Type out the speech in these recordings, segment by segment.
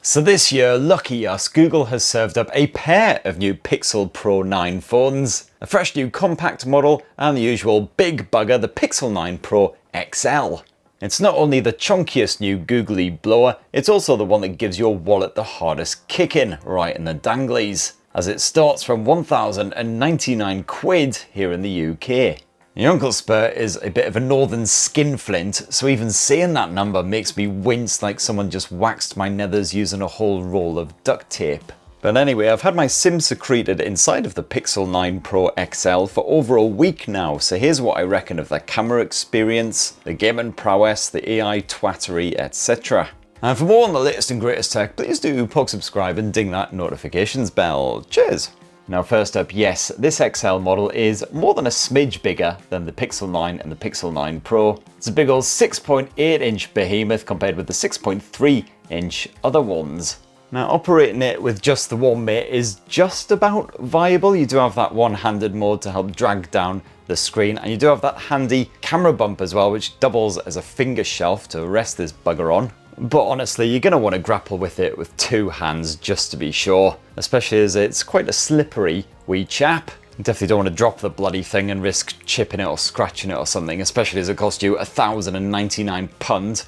So this year, lucky us, Google has served up a pair of new Pixel Pro 9 phones, a fresh new compact model, and the usual big bugger, the Pixel 9 Pro XL. It's not only the chunkiest new googly blower, it's also the one that gives your wallet the hardest kick in, right in the danglies, as it starts from 1,099 quid here in the UK. Your Uncle Spur is a bit of a northern skinflint, so even saying that number makes me wince like someone just waxed my nethers using a whole roll of duct tape. But anyway, I've had my SIM secreted inside of the Pixel 9 Pro XL for over a week now, so here's what I reckon of the camera experience, the gaming prowess, the AI twattery, etc. And for more on the latest and greatest tech, please do subscribe and ding that notifications bell. Cheers! Now first up, yes, this XL model is more than a smidge bigger than the Pixel 9 and the Pixel 9 Pro. It's a big old 6.8-inch behemoth compared with the 6.3-inch other ones. Now operating it with just the one mate is just about viable. You do have that one-handed mode to help drag down the screen, and you do have that handy camera bump as well, which doubles as a finger shelf to rest this bugger on. But honestly, you're going to want to grapple with it with two hands just to be sure, especially as it's quite a slippery wee chap. You definitely don't want to drop the bloody thing and risk chipping it or scratching it or something, especially as it cost you £1,099.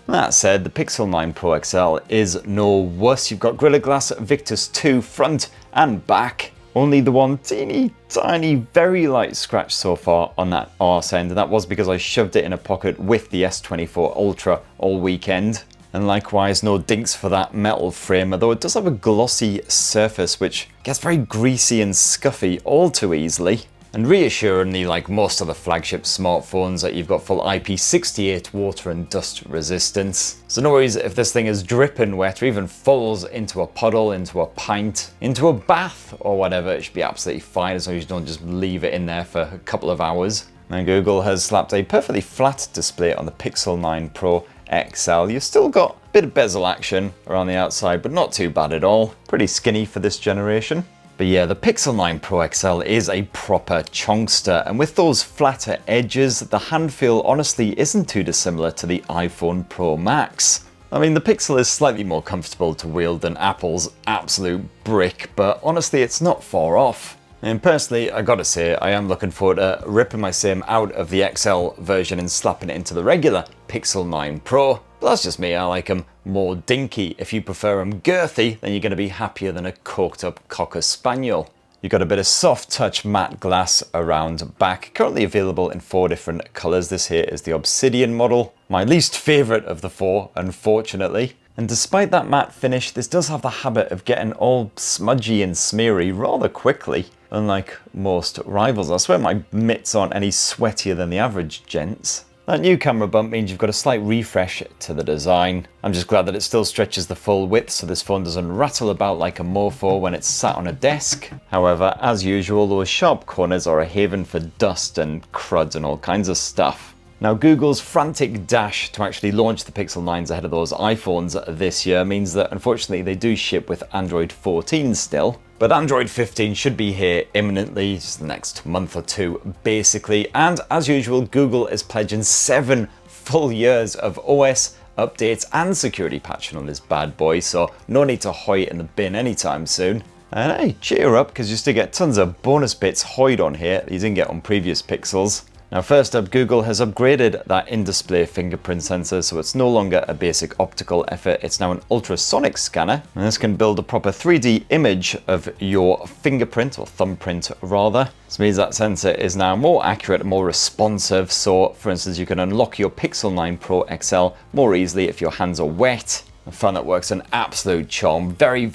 That said, the Pixel 9 Pro XL is no worse. You've got Gorilla Glass Victus 2 front and back. Only the one teeny tiny very light scratch so far on that arse end, and that was because I shoved it in a pocket with the S24 Ultra all weekend. And likewise no dinks for that metal frame, although it does have a glossy surface which gets very greasy and scuffy all too easily. And reassuringly, like most of the flagship smartphones, that you've got full IP68 water and dust resistance. So no worries if this thing is dripping wet or even falls into a puddle, into a pint, into a bath or whatever, it should be absolutely fine as long as you don't just leave it in there for a couple of hours. Now Google has slapped a perfectly flat display on the Pixel 9 Pro XL. You've still got a bit of bezel action around the outside, but not too bad at all. Pretty skinny for this generation. But yeah, the Pixel 9 Pro XL is a proper chunkster, and with those flatter edges, the hand feel honestly isn't too dissimilar to the iPhone Pro Max. I mean, the Pixel is slightly more comfortable to wield than Apple's absolute brick, but honestly it's not far off. And personally, I gotta say, I am looking forward to ripping my SIM out of the XL version and slapping it into the regular Pixel 9 Pro. But that's just me, I like them more dinky. If you prefer them girthy, then you're going to be happier than a coked up Cocker Spaniel. You've got a bit of soft touch matte glass around back, currently available in 4 different colours. This here is the Obsidian model, my least favourite of the 4, unfortunately. And despite that matte finish, this does have the habit of getting all smudgy and smeary rather quickly, unlike most rivals. I swear my mitts aren't any sweatier than the average gents. That new camera bump means you've got a slight refresh to the design. I'm just glad that it still stretches the full width so this phone doesn't rattle about like a mofo when it's sat on a desk. However, as usual, those sharp corners are a haven for dust and crud and all kinds of stuff. Now Google's frantic dash to actually launch the Pixel 9s ahead of those iPhones this year means that unfortunately they do ship with Android 14 still. But Android 15 should be here imminently, just the next month or two basically, and as usual Google is pledging 7 full years of OS updates and security patching on this bad boy, so no need to hoy it in the bin anytime soon. And hey, cheer up because you still get tons of bonus bits hoyed on here that you didn't get on previous Pixels. Now first up, Google has upgraded that in-display fingerprint sensor, so it's no longer a basic optical effort, it's now an ultrasonic scanner. And this can build a proper 3D image of your fingerprint, or thumbprint rather. This means that sensor is now more accurate and more responsive, so for instance you can unlock your Pixel 9 Pro XL more easily if your hands are wet. A phone that works an absolute charm, very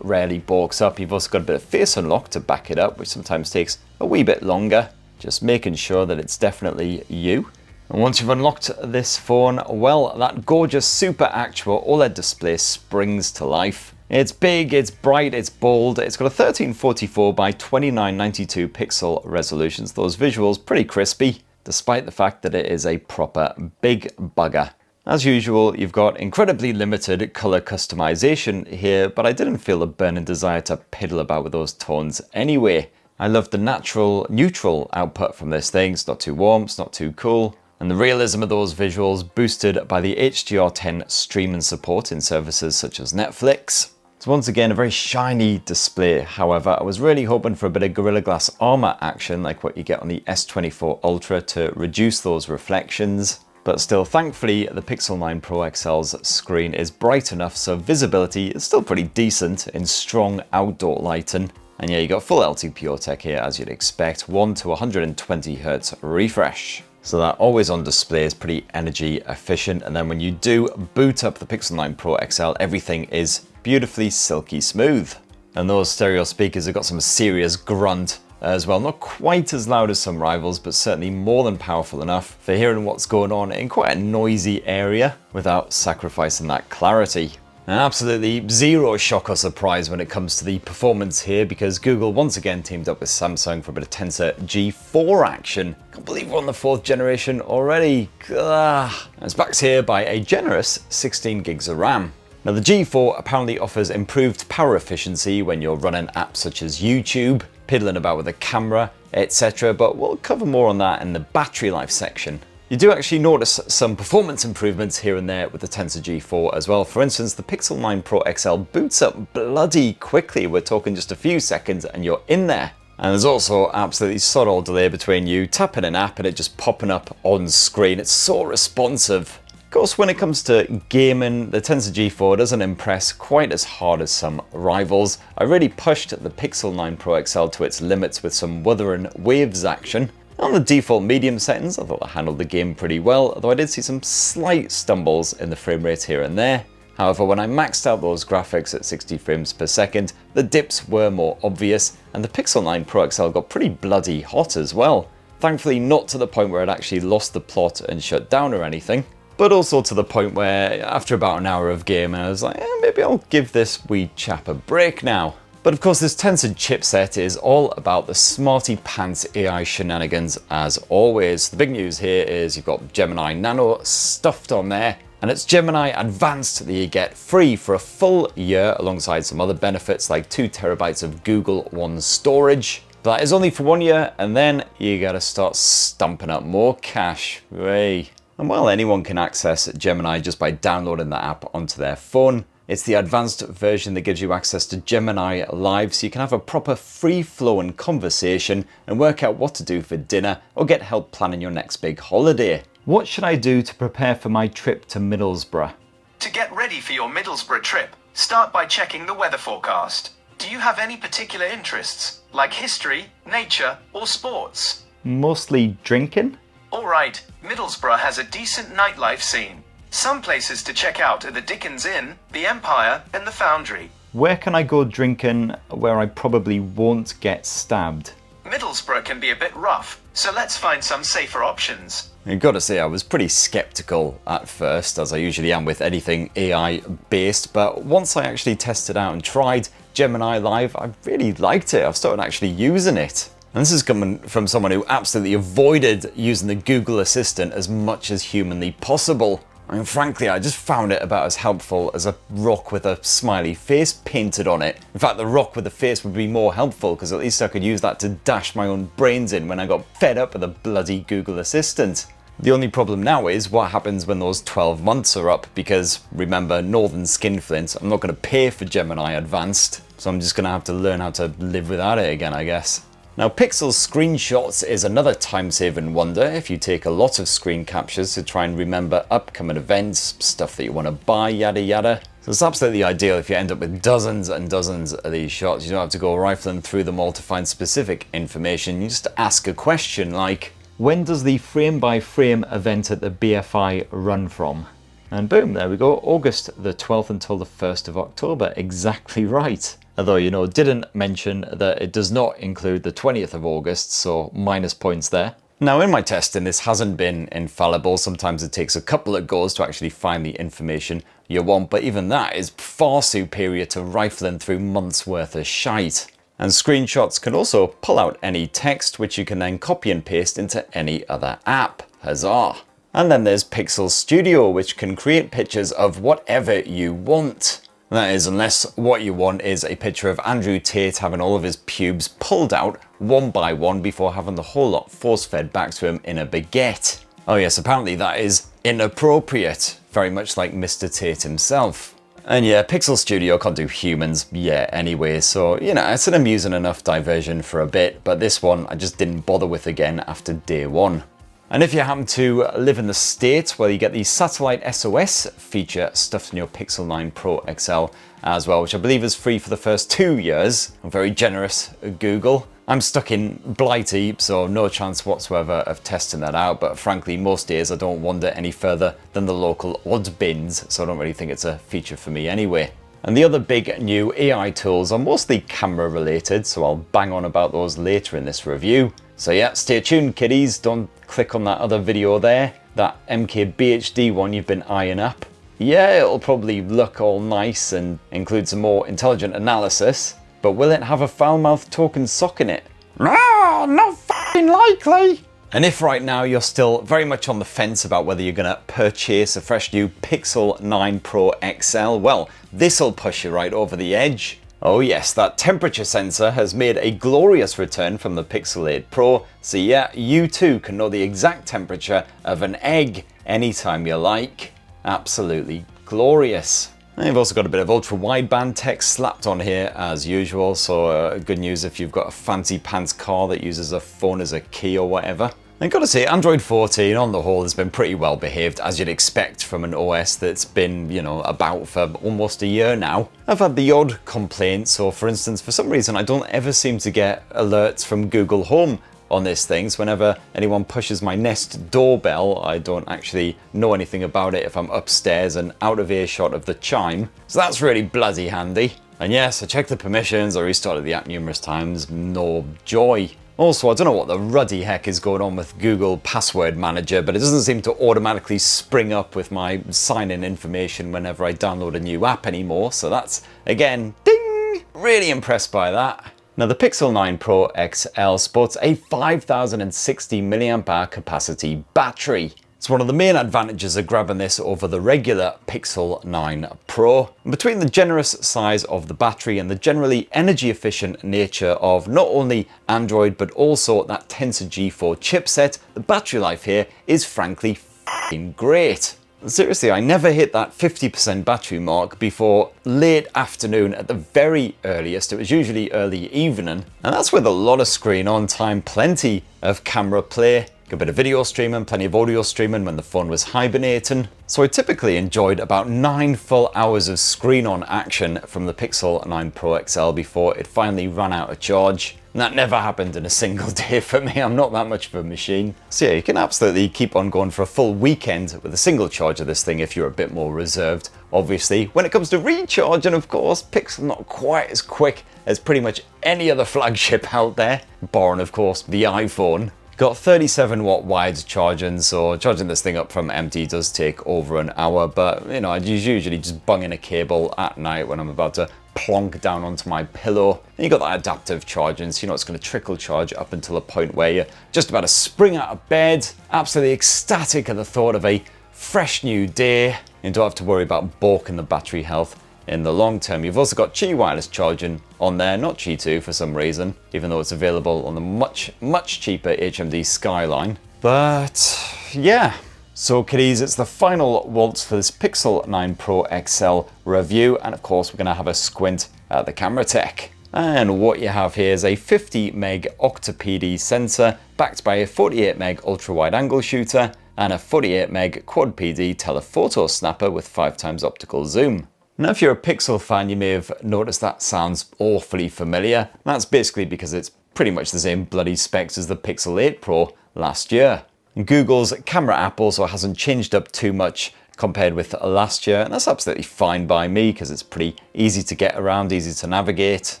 rarely balks up. You've also got a bit of face unlock to back it up, which sometimes takes a wee bit longer. Just making sure that it's definitely you. And once you've unlocked this phone, well, that gorgeous Super Actual OLED display springs to life. It's big, it's bright, it's bold, it's got a 1344 by 2992 pixel resolutions. Those visuals pretty crispy, despite the fact that it is a proper big bugger. As usual, you've got incredibly limited color customization here, but I didn't feel a burning desire to piddle about with those tones anyway. I love the natural neutral output from this thing. It's not too warm, it's not too cool. And the realism of those visuals boosted by the HDR10 streaming support in services such as Netflix. It's once again a very shiny display. However, I was really hoping for a bit of Gorilla Glass armor action like what you get on the S24 Ultra to reduce those reflections. But still, thankfully, the Pixel 9 Pro XL's screen is bright enough so visibility is still pretty decent in strong outdoor lighting. And yeah, you got full LTPO tech here as you'd expect, 1 to 120 Hz refresh. So that always on display is pretty energy efficient. And then when you do boot up the Pixel 9 Pro XL, everything is beautifully silky smooth. And those stereo speakers have got some serious grunt as well. Not quite as loud as some rivals, but certainly more than powerful enough for hearing what's going on in quite a noisy area without sacrificing that clarity. And absolutely zero shock or surprise when it comes to the performance here, because Google once again teamed up with Samsung for a bit of Tensor G4 action. Can't believe we're on the 4th generation already. And it's backed here by a generous 16 gigs of RAM. Now the G4 apparently offers improved power efficiency when you're running apps such as YouTube, piddling about with a camera, etc. But we'll cover more on that in the battery life section. You do actually notice some performance improvements here and there with the Tensor G4 as well. For instance, the Pixel 9 Pro XL boots up bloody quickly. We're talking just a few seconds and you're in there. And there's also absolutely sod all delay between you tapping an app and it just popping up on screen. It's so responsive. Of course, when it comes to gaming, the Tensor G4 doesn't impress quite as hard as some rivals. I really pushed the Pixel 9 Pro XL to its limits with some Wuthering Waves action. On the default medium settings, I thought I handled the game pretty well, although I did see some slight stumbles in the frame rate here and there. However, when I maxed out those graphics at 60 frames per second, the dips were more obvious, and the Pixel 9 Pro XL got pretty bloody hot as well. Thankfully not to the point where it actually lost the plot and shut down or anything, but also to the point where after about an hour of game I was like, maybe I'll give this wee chap a break now. But of course this Tensor chipset is all about the smarty pants AI shenanigans as always. The big news here is you've got Gemini Nano stuffed on there, and it's Gemini Advanced that you get free for a full year alongside some other benefits like 2 TB of Google One storage. But that is only for 1 year, and then you gotta start stumping up more cash. Hooray. And while anyone can access Gemini just by downloading the app onto their phone, it's the advanced version that gives you access to Gemini Live, so you can have a proper free-flowing conversation and work out what to do for dinner or get help planning your next big holiday. What should I do to prepare for my trip to Middlesbrough? To get ready for your Middlesbrough trip, start by checking the weather forecast. Do you have any particular interests, like history, nature, or sports? Mostly drinking? Alright, Middlesbrough has a decent nightlife scene. Some places to check out are the Dickens Inn, the Empire, and the Foundry. Where can I go drinking where I probably won't get stabbed? Middlesbrough can be a bit rough, so let's find some safer options. I've got to say I was pretty skeptical at first, as I usually am with anything AI based, but once I actually tested out and tried Gemini Live, I really liked it. I've started actually using it. And this is coming from someone who absolutely avoided using the Google Assistant as much as humanly possible. I mean, frankly, I just found it about as helpful as a rock with a smiley face painted on it. In fact, the rock with the face would be more helpful because at least I could use that to dash my own brains in when I got fed up with the bloody Google Assistant. The only problem now is what happens when those 12 months are up, because remember, Northern Skinflint, I'm not going to pay for Gemini Advanced, so I'm just going to have to learn how to live without it again, I guess. Now, Pixel Screenshots is another time-saving wonder if you take a lot of screen captures to try and remember upcoming events, stuff that you want to buy, yada yada. So it's absolutely ideal if you end up with dozens and dozens of these shots. You don't have to go rifling through them all to find specific information. You just ask a question like, when does the frame-by-frame event at the BFI run from? And boom, there we go, August the 12th until the 1st of October, exactly right. Although, you know, didn't mention that it does not include the 20th of August, so minus points there. Now, in my testing, this hasn't been infallible. Sometimes it takes a couple of goes to actually find the information you want, but even that is far superior to rifling through months worth of shite. And screenshots can also pull out any text, which you can then copy and paste into any other app. Huzzah! And then there's Pixel Studio, which can create pictures of whatever you want. That is, unless what you want is a picture of Andrew Tate having all of his pubes pulled out one by one before having the whole lot force-fed back to him in a baguette. Oh yes, apparently that is inappropriate, very much like Mr. Tate himself. And yeah, Pixel Studio can't do humans yet anyway, so you know, it's an amusing enough diversion for a bit, but this one I just didn't bother with again after day one. And if you happen to live in the States, well, you get the Satellite SOS feature stuffed in your Pixel 9 Pro XL as well, which I believe is free for the first 2 years. Very generous, Google. I'm stuck in Blighty, so no chance whatsoever of testing that out, but frankly, most days I don't wander any further than the local odd bins, so I don't really think it's a feature for me anyway. And the other big new AI tools are mostly camera related, so I'll bang on about those later in this review. So yeah, stay tuned kiddies, don't click on that other video there, that MKBHD one you've been eyeing up. Yeah, it'll probably look all nice and include some more intelligent analysis, but will it have a foul-mouthed talking sock in it? No, not f***ing likely! And if right now you're still very much on the fence about whether you're gonna purchase a fresh new Pixel 9 Pro XL, well, this'll push you right over the edge. Oh yes, that temperature sensor has made a glorious return from the Pixel 8 Pro, so yeah, you too can know the exact temperature of an egg anytime you like. Absolutely glorious. And you've also got a bit of ultra wideband text slapped on here as usual, so good news if you've got a fancy pants car that uses a phone as a key or whatever. And gotta say, Android 14 on the whole has been pretty well behaved, as you'd expect from an OS that's been, you know, about for almost a year now. I've had the odd complaint, so for instance, for some reason I don't ever seem to get alerts from Google Home on this thing, so whenever anyone pushes my Nest doorbell, I don't actually know anything about it if I'm upstairs and out of earshot of the chime. So that's really bloody handy. And yes, I checked the permissions, I restarted the app numerous times, no joy. Also, I don't know what the ruddy heck is going on with Google Password Manager, but it doesn't seem to automatically spring up with my sign-in information whenever I download a new app anymore, so that's, again, ding! Really impressed by that. Now, the Pixel 9 Pro XL sports a 5060 mAh capacity battery. It's one of the main advantages of grabbing this over the regular Pixel 9 Pro. Between the generous size of the battery and the generally energy efficient nature of not only Android but also that Tensor G4 chipset, the battery life here is frankly f***ing great. Seriously, I never hit that 50% battery mark before late afternoon at the very earliest. It was usually early evening, and that's with a lot of screen on time, plenty of camera play, a bit of video streaming, plenty of audio streaming when the phone was hibernating. So I typically enjoyed about 9 full hours of screen on action from the Pixel 9 Pro XL before it finally ran out of charge. And that never happened in a single day for me, I'm not that much of a machine. So yeah, you can absolutely keep on going for a full weekend with a single charge of this thing if you're a bit more reserved. Obviously, when it comes to recharging, of course, Pixel not quite as quick as pretty much any other flagship out there, barring of course the iPhone. Got 37 watt wired charging, so charging this thing up from empty does take over an hour, but you know, I usually just bung in a cable at night when I'm about to plonk down onto my pillow. And you got that adaptive charging, so you know it's going to trickle charge up until a point where you're just about to spring out of bed, absolutely ecstatic at the thought of a fresh new day. You don't have to worry about balking the battery health in the long term. You've also got Qi wireless charging on there, not Qi 2 for some reason, even though it's available on the much cheaper HMD Skyline. But yeah, so kiddies, it's the final waltz for this Pixel 9 Pro XL review, and of course we're going to have a squint at the camera tech. And what you have here is a 50 meg Octa-PD sensor backed by a 48 meg ultra wide angle shooter and a 48 meg quad PD telephoto snapper with 5x optical zoom. Now, if you're a Pixel fan, you may have noticed that sounds awfully familiar. That's basically because it's pretty much the same bloody specs as the Pixel 8 Pro last year. Google's camera app also hasn't changed up too much compared with last year, and that's absolutely fine by me because it's pretty easy to get around, easy to navigate.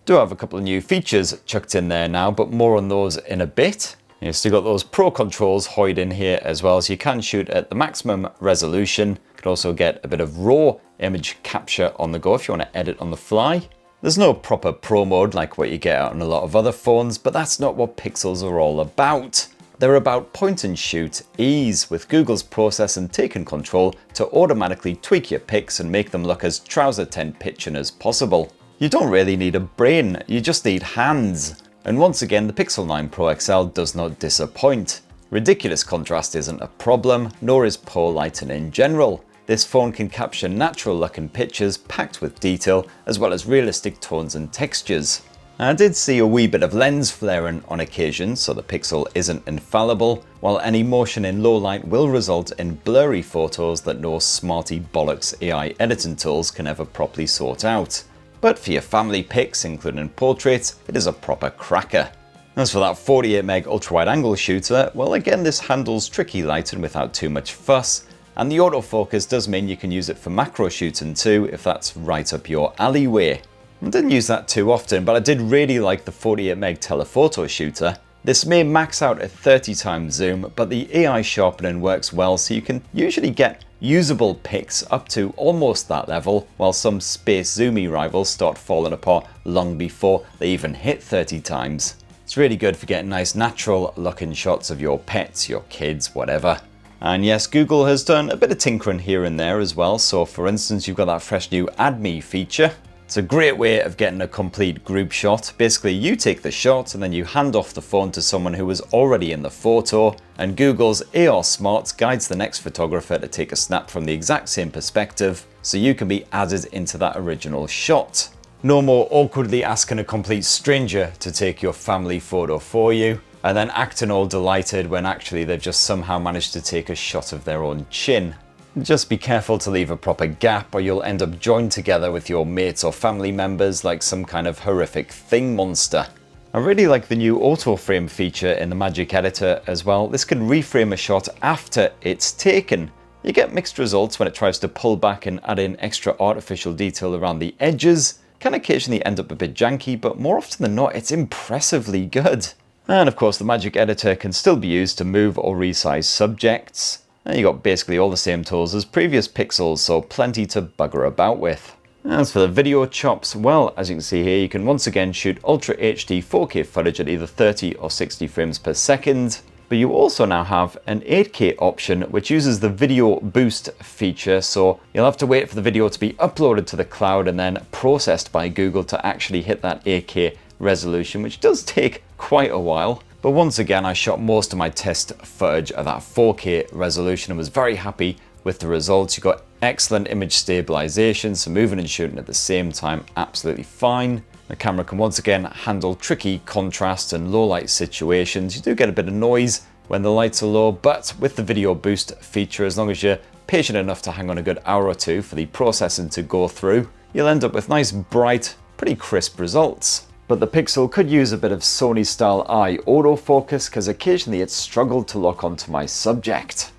Do have a couple of new features chucked in there now, but more on those in a bit. You've still got those Pro controls hoid in here as well, so you can shoot at the maximum resolution. You can also get a bit of raw image capture on the go if you want to edit on the fly. There's no proper Pro mode like what you get out on a lot of other phones, but that's not what Pixels are all about. They're about point and shoot ease, with Google's process and taken control to automatically tweak your pics and make them look as trouser tent pitching as possible. You don't really need a brain, you just need hands. And once again, the Pixel 9 Pro XL does not disappoint. Ridiculous contrast isn't a problem, nor is poor lighting in general. This phone can capture natural looking pictures packed with detail, as well as realistic tones and textures. I did see a wee bit of lens flaring on occasion, so the Pixel isn't infallible, while any motion in low light will result in blurry photos that no smarty bollocks AI editing tools can ever properly sort out. But for your family pics, including portraits, it is a proper cracker. As for that 48 meg ultra wide angle shooter, well again this handles tricky lighting without too much fuss, and the autofocus does mean you can use it for macro shooting too if that's right up your alleyway. I didn't use that too often, but I did really like the 48 meg telephoto shooter. This may max out at 30 times zoom, but the AI sharpening works well, so you can usually get usable pics up to almost that level, while some space zoomy rivals start falling apart long before they even hit 30 times. It's really good for getting nice natural looking shots of your pets, your kids, whatever. And yes, Google has done a bit of tinkering here and there as well, so for instance you've got that fresh new Add Me feature. It's a great way of getting a complete group shot. Basically, you take the shot and then you hand off the phone to someone who was already in the photo, and Google's AR Smart guides the next photographer to take a snap from the exact same perspective, so you can be added into that original shot. No more awkwardly asking a complete stranger to take your family photo for you, and then acting all delighted when actually they've just somehow managed to take a shot of their own chin. Just be careful to leave a proper gap or you'll end up joined together with your mates or family members like some kind of horrific thing monster. I really like the new auto frame feature in the Magic Editor as well. This can reframe a shot after it's taken. You get mixed results when it tries to pull back and add in extra artificial detail around the edges. Can occasionally end up a bit janky, but more often than not it's impressively good. And of course the Magic Editor can still be used to move or resize subjects. And you got basically all the same tools as previous Pixels, so plenty to bugger about with. As for the video chops, well, as you can see here, you can once again shoot Ultra HD 4K footage at either 30 or 60 frames per second. But you also now have an 8K option, which uses the video boost feature, so you'll have to wait for the video to be uploaded to the cloud and then processed by Google to actually hit that 8K resolution, which does take quite a while. But once again, I shot most of my test footage at that 4K resolution and was very happy with the results. You got excellent image stabilization, so moving and shooting at the same time, absolutely fine. The camera can once again handle tricky contrast and low light situations. You do get a bit of noise when the lights are low, but with the video boost feature, as long as you're patient enough to hang on a good hour or two for the processing to go through, you'll end up with nice, bright, pretty crisp results. But the Pixel could use a bit of Sony style eye autofocus because occasionally it struggled to lock onto my subject.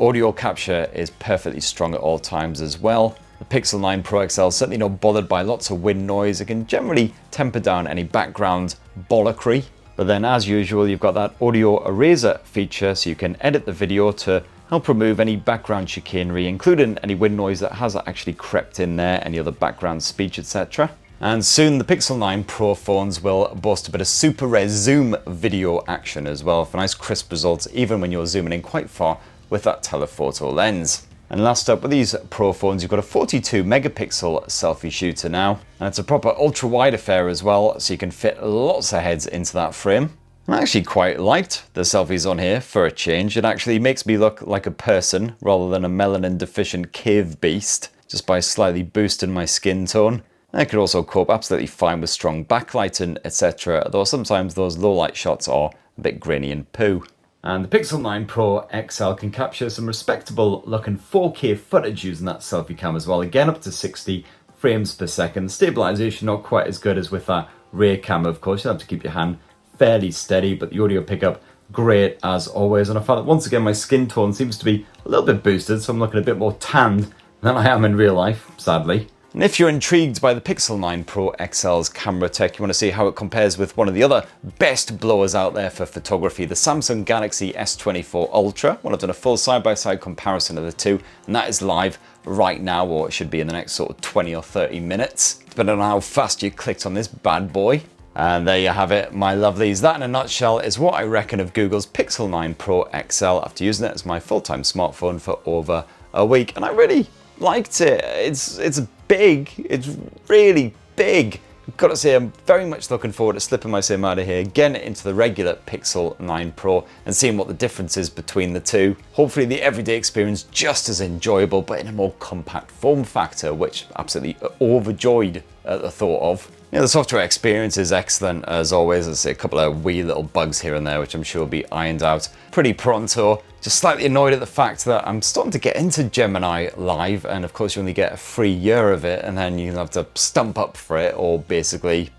Audio capture is perfectly strong at all times as well. The Pixel 9 Pro XL is certainly not bothered by lots of wind noise. It can generally temper down any background bollockry. But then as usual, you've got that audio eraser feature, so you can edit the video to help remove any background chicanery, including any wind noise that has actually crept in there, any other background speech, etc. And soon the Pixel 9 Pro phones will boast a bit of super res zoom video action as well for nice crisp results even when you're zooming in quite far with that telephoto lens. And last up with these Pro phones, you've got a 42 megapixel selfie shooter now, and it's a proper ultra wide affair as well, so you can fit lots of heads into that frame. I actually quite liked the selfies on here for a change. It actually makes me look like a person rather than a melanin deficient cave beast, just by slightly boosting my skin tone. I could also cope absolutely fine with strong backlighting, etc., though sometimes those low light shots are a bit grainy and poo. And the Pixel 9 Pro XL can capture some respectable looking 4K footage using that selfie cam as well, again up to 60 frames per second. Stabilization not quite as good as with that rear camera, of course. You'll have to keep your hand fairly steady, but the audio pickup great as always. And I found that once again my skin tone seems to be a little bit boosted, so I'm looking a bit more tanned than I am in real life, sadly. And if you're intrigued by the Pixel 9 Pro XL's camera tech, you want to see how it compares with one of the other best blowers out there for photography, the Samsung Galaxy S24 Ultra. Well, I've done a full side-by-side comparison of the two, and that is live right now, or it should be in the next sort of 20 or 30 minutes, depending on how fast you clicked on this bad boy. And there you have it, my lovelies. That in a nutshell is what I reckon of Google's Pixel 9 Pro XL after using it as my full-time smartphone for over a week. And I really liked it. It's big, it's really big. gotta say, I'm very much looking forward to slipping my SIM out of here, getting it into the regular Pixel 9 Pro and seeing what the difference is between the two. Hopefully the everyday experience just as enjoyable, but in a more compact form factor, which I'm absolutely overjoyed at the thought of. Yeah, the software experience is excellent as always. There's a couple of wee little bugs here and there, which I'm sure will be ironed out pretty pronto. Just slightly annoyed at the fact that I'm starting to get into Gemini Live, and of course you only get a free year of it, and then you have to stump up for it, or basically...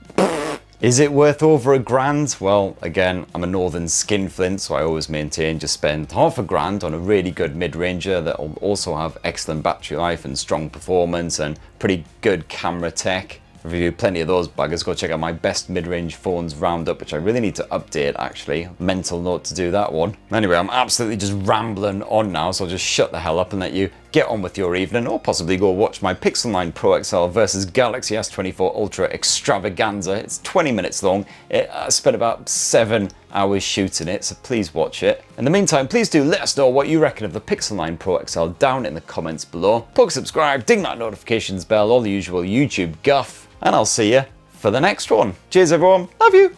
Is it worth over £1,000? Well, again, I'm a northern skinflint, so I always maintain just spend £500 on a really good mid-ranger that will also have excellent battery life and strong performance and pretty good camera tech. I've reviewed plenty of those buggers. Go check out my best mid-range phones roundup, which I really need to update actually. Mental note to do that one. Anyway, I'm absolutely just rambling on now, so I'll just shut the hell up and let you get on with your evening, or possibly go watch my Pixel 9 Pro XL versus Galaxy S24 Ultra extravaganza. It's 20 minutes long. I spent about 7 hours shooting it, so please watch it. In the meantime, please do let us know what you reckon of the Pixel 9 Pro XL down in the comments below. Plug subscribe, ding that notifications bell, all the usual YouTube guff, and I'll see you for the next one. Cheers everyone, love you!